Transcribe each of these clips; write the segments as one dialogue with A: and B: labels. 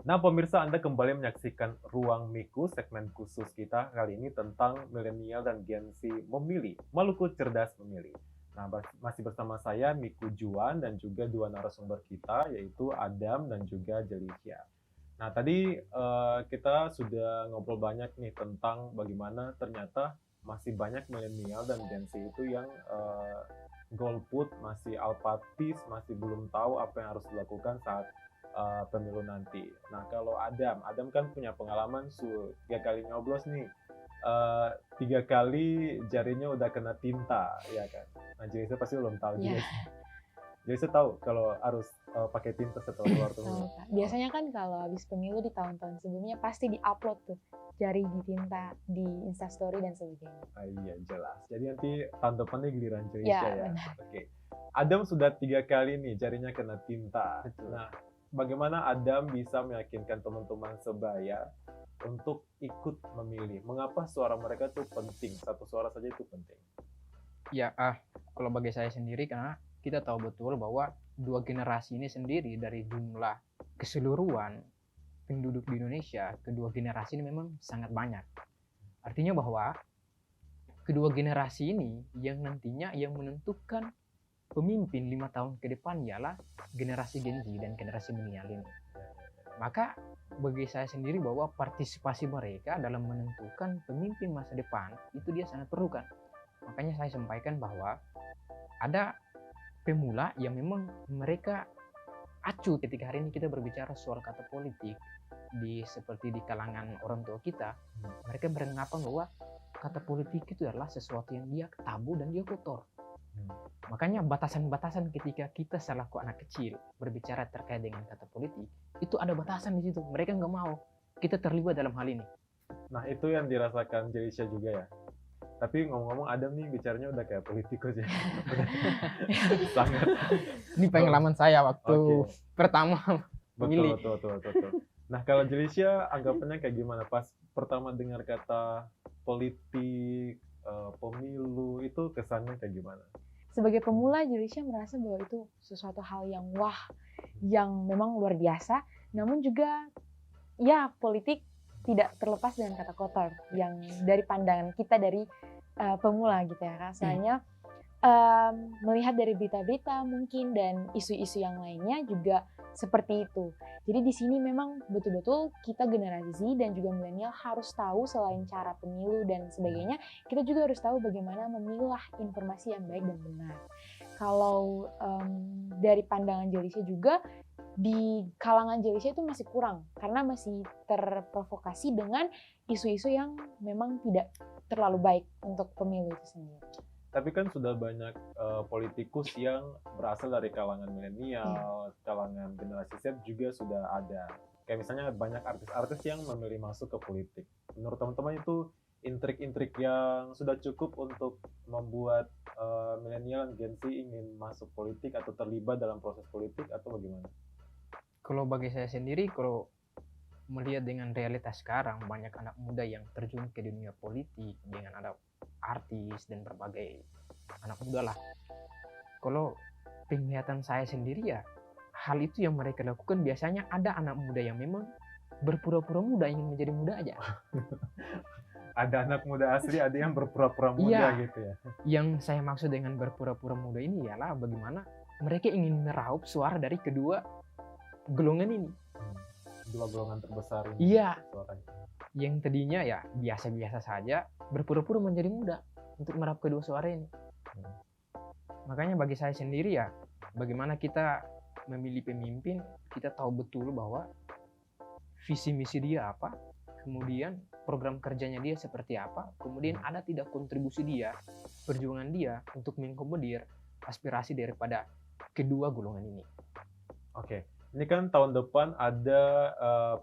A: Nah, pemirsa, Anda kembali menyaksikan Ruang Miku, segmen khusus kita kali ini tentang milenial dan Gen Z memilih, Maluku cerdas memilih. Nah, masih bersama saya Miku Juan dan juga dua narasumber kita, yaitu Adam dan juga Jelicia. Nah, tadi kita sudah ngobrol banyak nih tentang bagaimana ternyata masih banyak milenial dan Gen Z itu yang golput, masih apatis, masih belum tahu apa yang harus dilakukan saat pemilu nanti. Nah, kalau Adam kan punya pengalaman 3 kali nyoblos nih. Eh, 3 kali jarinya udah kena tinta, ya kan? Nah, jadi saya pasti belum tahu
B: Iya,
A: juga sih. Jadi saya tahu kalau harus pakai tinta setelah keluar pemilu.
B: tahu Kak. Biasanya kan kalau habis pemilu di tahun-tahun sebelumnya pasti di-upload tuh jari ditinta di Instastory dan sebagainya.
A: Iya, jelas. Jadi nanti tahun depannya giliran Indonesia
B: Ya,
A: ya.
B: benar.
A: Oke. Adam sudah 3 kali nih jarinya kena tinta.
C: Betul.
A: Nah, bagaimana Adam bisa meyakinkan teman-teman sebaya untuk ikut memilih? Mengapa suara mereka tuh penting? Satu suara saja itu penting.
C: Ya, kalau bagi saya sendiri, karena kita tahu betul bahwa dua generasi ini sendiri dari jumlah keseluruhan penduduk di Indonesia, kedua generasi ini memang sangat banyak. Artinya bahwa kedua generasi ini yang nantinya yang menentukan pemimpin 5 tahun ke depan ialah generasi Gen Z dan generasi milenial ini. Maka bagi saya sendiri bahwa partisipasi mereka dalam menentukan pemimpin masa depan itu dia sangat perlukan. Makanya saya sampaikan bahwa ada pemula yang memang mereka acuh ketika hari ini kita berbicara soal kata politik seperti di kalangan orang tua kita. Mereka beranggapan bahwa kata politik itu adalah sesuatu yang dia tabu dan dia kotor. Makanya batasan-batasan ketika kita selaku anak kecil berbicara terkait dengan kata politik, itu ada batasan di situ. Mereka nggak mau kita terlibat dalam hal ini.
A: Nah, itu yang dirasakan Jelicia juga ya. Tapi ngomong-ngomong Adam nih bicaranya udah kayak politikus ya. Sangat.
C: Ini pengalaman saya waktu
A: Oke.
C: pertama
A: Betul,
C: memilih.
A: betul. Nah, kalau Jelicia anggapannya kayak gimana pas pertama dengar kata politik, pemilu, itu kesannya kayak gimana?
B: Sebagai pemula, Julisha merasa bahwa itu sesuatu hal yang wah, yang memang luar biasa. Namun juga, ya politik tidak terlepas dengan kata kotor. Yang dari pandangan kita dari pemula gitu ya, rasanya melihat dari berita-berita mungkin dan isu-isu yang lainnya juga seperti itu. Jadi di sini memang betul-betul kita generasi Z dan juga milenial harus tahu selain cara pemilu dan sebagainya, kita juga harus tahu bagaimana memilah informasi yang baik dan benar. Kalau dari pandangan Jelisha juga, di kalangan Jelisha itu masih kurang karena masih terprovokasi dengan isu-isu yang memang tidak terlalu baik untuk pemilu itu sendiri.
A: Tapi kan sudah banyak politikus yang berasal dari kalangan milenial, kalangan generasi Z juga sudah ada. Kayak misalnya banyak artis-artis yang memilih masuk ke politik. Menurut teman-teman itu intrik-intrik yang sudah cukup untuk membuat milenial dan Gen Z ingin masuk politik atau terlibat dalam proses politik atau bagaimana?
C: Kalau bagi saya sendiri, kalau melihat dengan realitas sekarang, banyak anak muda yang terjun ke dunia politik dengan ada artis dan berbagai anak muda lah. Kalau penglihatan saya sendiri ya, hal itu yang mereka lakukan biasanya ada anak muda yang memang berpura-pura muda ingin menjadi muda aja.
A: Ada anak muda asli, ada yang berpura-pura muda
C: Iya.
A: gitu ya.
C: Yang saya maksud dengan berpura-pura muda ini ialah bagaimana mereka ingin meraup suara dari kedua golongan ini.
A: Dua golongan terbesar ini.
C: Iya.
A: Suaranya.
C: Yang tadinya ya biasa-biasa saja berpura-pura menjadi muda untuk meraup kedua suara ini. Makanya bagi saya sendiri ya, bagaimana kita memilih pemimpin, kita tahu betul bahwa visi misi dia apa, kemudian program kerjanya dia seperti apa, kemudian ada tidak kontribusi dia, perjuangan dia untuk mengakomodir aspirasi daripada kedua golongan ini.
A: Oke. Ini kan tahun depan ada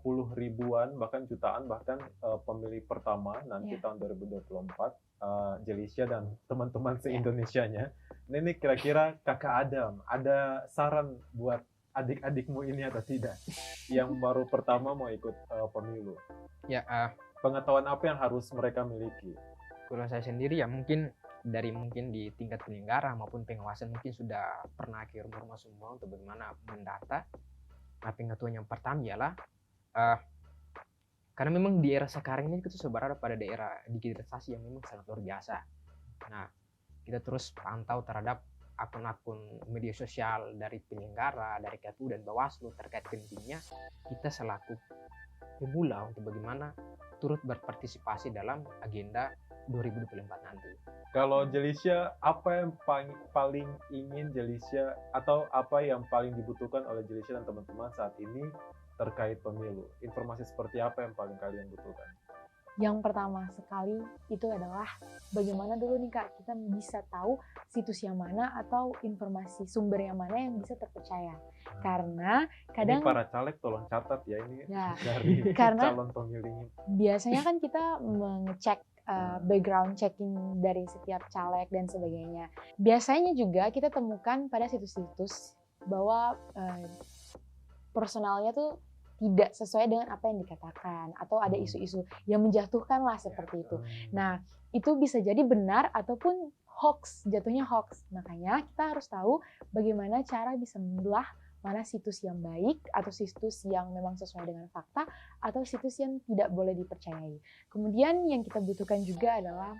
A: puluh ribuan bahkan jutaan bahkan pemilih pertama nanti tahun 2024 Jelicia dan teman-teman se-Indonesianya. Nah, ini kira-kira Kakak Adam ada saran buat adik-adikmu ini atau tidak yang baru pertama mau ikut pemilu?
C: Ya,
A: Pengetahuan apa yang harus mereka miliki?
C: kalau saya sendiri ya mungkin di tingkat penyelenggara maupun pengawasan mungkin sudah pernah ke rumah-rumah semua untuk bagaimana mendata. Nah, pengetahuan yang pertama ialah Karena memang di era sekarang ini kita sudah berada pada daerah digitalisasi yang memang sangat luar biasa. Nah, kita terus pantau terhadap akun-akun media sosial dari penyelenggara, dari KPU dan Bawaslu terkait pentingnya kita selaku pemula untuk bagaimana turut berpartisipasi dalam agenda 2024 nanti.
A: Kalau Jalisha, apa yang paling ingin Jalisha atau apa yang paling dibutuhkan oleh Jalisha dan teman-teman saat ini terkait pemilu? Informasi seperti apa yang paling kalian butuhkan?
B: Yang pertama sekali itu adalah bagaimana dulu nih Kak kita bisa tahu situs yang mana atau informasi sumber yang mana yang bisa terpercaya. Karena kadang
A: Ini para caleg tolong catat ya ini
B: ya,
A: dari
B: karena
A: calon pemilihnya.
B: biasanya kan kita mengecek background checking dari setiap caleg dan sebagainya. Biasanya juga kita temukan pada situs-situs bahwa personalnya tuh tidak sesuai dengan apa yang dikatakan atau ada isu-isu yang menjatuhkan lah seperti itu. Nah, itu bisa jadi benar ataupun hoax, jatuhnya hoax. Makanya kita harus tahu bagaimana cara bisa memilah mana situs yang baik atau situs yang memang sesuai dengan fakta atau situs yang tidak boleh dipercayai. Kemudian yang kita butuhkan juga adalah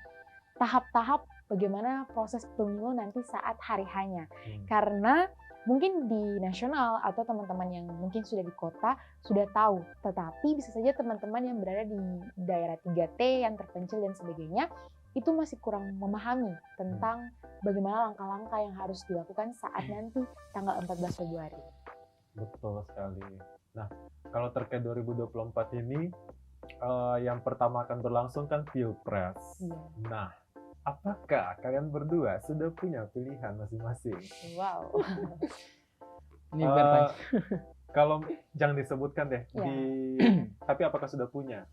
B: tahap-tahap bagaimana proses pemilu nanti saat hari hanya. Karena mungkin di nasional atau teman-teman yang mungkin sudah di kota sudah tahu, tetapi bisa saja teman-teman yang berada di daerah 3T yang terpencil dan sebagainya itu masih kurang memahami tentang bagaimana langkah-langkah yang harus dilakukan saat nanti tanggal 14 Februari.
A: Betul sekali. Nah, kalau terkait 2024 ini, yang pertama akan berlangsung kan Pilpres.
B: Iya.
A: Nah, apakah kalian berdua sudah punya pilihan masing-masing?
B: Wow.
C: Ini bertanya.
A: Kalau jangan disebutkan deh,
B: Ya.
A: tapi apakah sudah punya?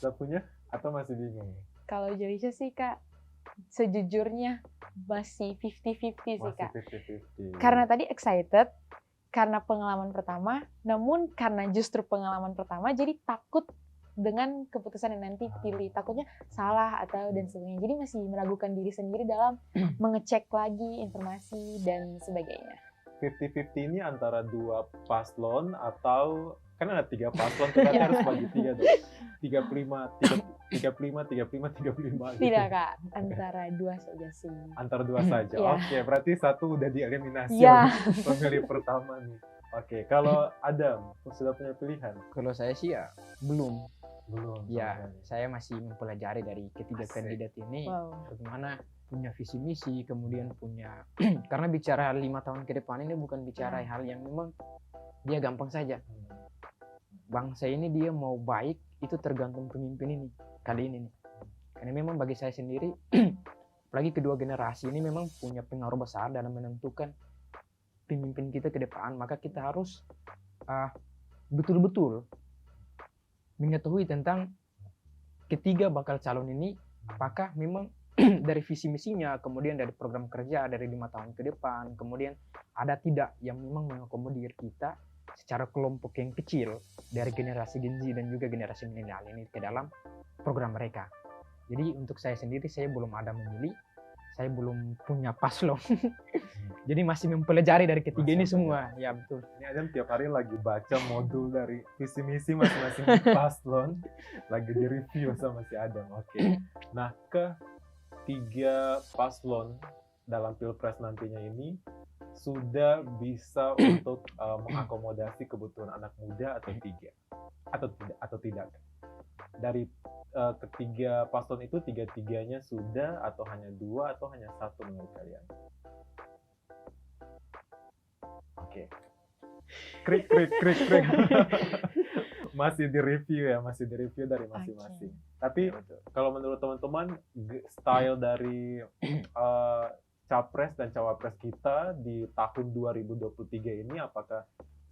A: Sudah punya atau masih bingung?
B: Kalau Jalisha sih Kak, sejujurnya masih 50-50 sih
A: Masih
B: Kak.
A: 50-50.
B: Karena tadi excited, karena pengalaman pertama, namun karena justru pengalaman pertama jadi takut dengan keputusan yang nanti pilih, takutnya salah atau dan sebagainya. Jadi masih meragukan diri sendiri dalam mengecek lagi informasi dan sebagainya.
A: 50-50 ini antara dua paslon atau kan ada 3 paslon, kita
B: Iya.
A: harus bagi 3 dong. 35 gitu.
B: Tidak Kak, antara dua saja sih.
A: Antara 2 saja.
B: Iya.
A: Oke, berarti satu udah dieliminasi
B: Iya.
A: oleh pemilih pertama nih. Oke, kalau Adam sudah punya pilihan?
C: Kalau saya sih ya belum.
A: Belum.
C: Ya,
A: sama sekali.
C: saya masih mempelajari dari ketiga
A: Asik.
C: kandidat ini
B: Wow.
C: bagaimana punya visi misi, kemudian punya karena bicara 5 tahun ke depan ini bukan bicara hal yang memang dia gampang saja. Bangsa ini dia mau baik itu tergantung pemimpin ini kali ini nih. Karena memang bagi saya sendiri apalagi kedua generasi ini memang punya pengaruh besar dalam menentukan pemimpin kita ke depan, maka kita harus betul-betul mengetahui tentang ketiga bakal calon ini apakah memang dari visi misinya, kemudian dari program kerja dari 5 tahun ke depan, kemudian ada tidak yang memang mengakomodir kita secara kelompok yang kecil dari generasi Gen Z dan juga generasi milenial ini ke dalam program mereka. Jadi untuk saya sendiri saya belum ada memilih, saya belum punya paslon. Jadi masih mempelajari dari ketiga
A: Masih
C: ini semua. Ya betul.
A: Ini Adam tiap hari lagi baca modul dari visi misi masing-masing paslon, lagi di-review sama si Adam. Oke. Nah, ke 3 paslon dalam Pilpres nantinya ini sudah bisa untuk mengakomodasi kebutuhan anak muda atau tidak. Dari ketiga paslon itu 3-3-nya sudah atau hanya 2 atau hanya 1 menurut kalian? Oke. Krik. Masih di-review ya, masih di-review dari masing-masing. Tapi kalau menurut teman-teman, style dari capres dan cawapres kita di tahun 2023 ini apakah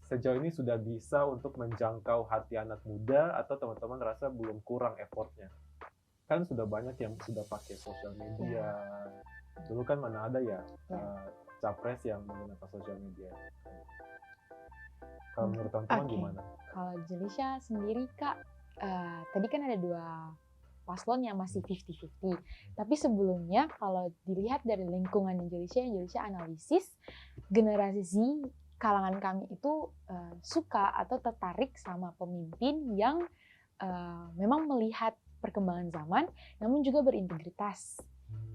A: sejauh ini sudah bisa untuk menjangkau hati anak muda atau teman-teman rasa belum kurang effortnya? Kan sudah banyak yang sudah pakai sosial media. Dulu kan mana ada ya capres yang menggunakan sosial media. Kalau menurut teman-teman gimana?
B: Kalau Jalisha sendiri Kak, tadi kan ada 2 paslon yang masih 50-50. Tapi sebelumnya kalau dilihat dari lingkungan Jalisha analisis generasi Z kalangan kami itu suka atau tertarik sama pemimpin yang memang melihat perkembangan zaman, namun juga berintegritas.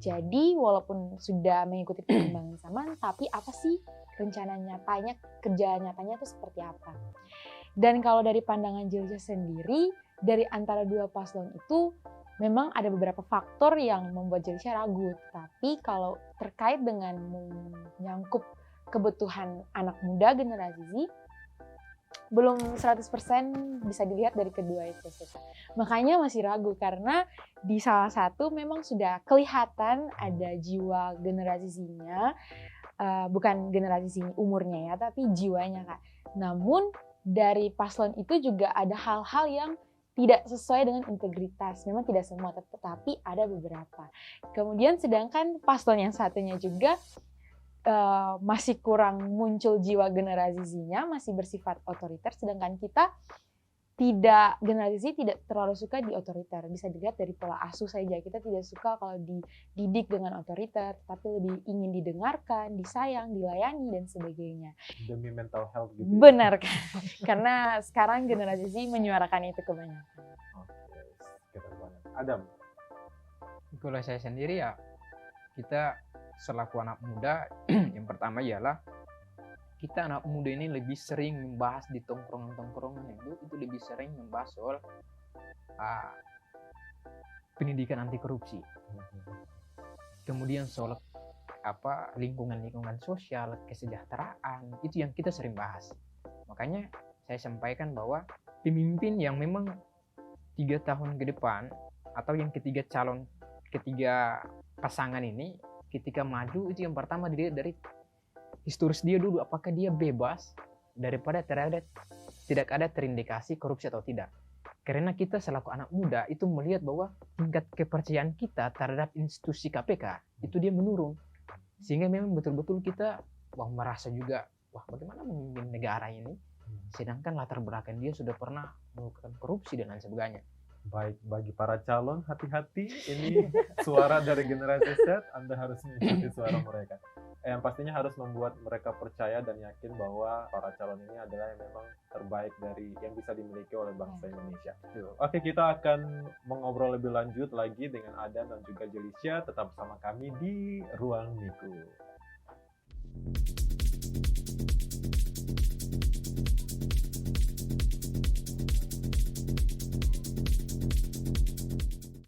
B: Jadi walaupun sudah mengikuti perkembangan zaman, tapi apa sih rencana nyatanya, kerja nyatanya itu seperti apa? Dan kalau dari pandangan Jelisa sendiri, dari antara dua paslon itu memang ada beberapa faktor yang membuat Jelisa ragu. Tapi kalau terkait dengan menyangkut kebutuhan anak muda generasi Z, belum 100% bisa dilihat dari kedua itu. Makanya masih ragu karena di salah satu memang sudah kelihatan ada jiwa generasi Z-nya, bukan generasi Z umurnya ya, tapi jiwanya Kak. Namun dari paslon itu juga ada hal-hal yang tidak sesuai dengan integritas. Memang tidak semua, tetapi ada beberapa. Kemudian sedangkan paslon yang satunya juga masih kurang muncul jiwa generasi Z-nya, masih bersifat otoriter, sedangkan kita tidak, generasi Z tidak terlalu suka di otoriter. Bisa dilihat dari pola asuh saja, kita tidak suka kalau dididik dengan otoriter, tapi lebih ingin didengarkan, disayang, dilayani, dan sebagainya.
A: Demi mental health gitu.
B: Benar kan? Karena sekarang generasi Z menyuarakan itu kebanyakan.
A: Oke, keren banget. Adam?
C: Kalau saya sendiri ya, kita selaku anak muda, yang pertama ialah kita anak muda ini lebih sering membahas di tongkrongan-tongkrongan itu lebih sering membahas soal pendidikan anti korupsi. Kemudian soal lingkungan sosial, kesejahteraan, itu yang kita sering bahas. Makanya saya sampaikan bahwa pemimpin yang memang 3 tahun ke depan atau yang ketiga pasangan ini ketika maju, itu yang pertama dilihat dari historis dia dulu, apakah dia bebas daripada tidak ada terindikasi korupsi atau tidak. Karena kita selaku anak muda itu melihat bahwa tingkat kepercayaan kita terhadap institusi KPK itu dia menurun, sehingga memang betul-betul kita merasa juga bagaimana memimpin negara ini sedangkan latar belakang dia sudah pernah melakukan korupsi dan lain sebagainya.
A: Baik, bagi para calon, hati-hati, ini suara dari generasi Z, Anda harus mengikuti suara mereka. Yang pastinya harus membuat mereka percaya dan yakin bahwa para calon ini adalah yang memang terbaik dari yang bisa dimiliki oleh bangsa Indonesia. Oke, kita akan mengobrol lebih lanjut lagi dengan Adam dan juga Jelisa. Tetap bersama kami di Ruang Miku.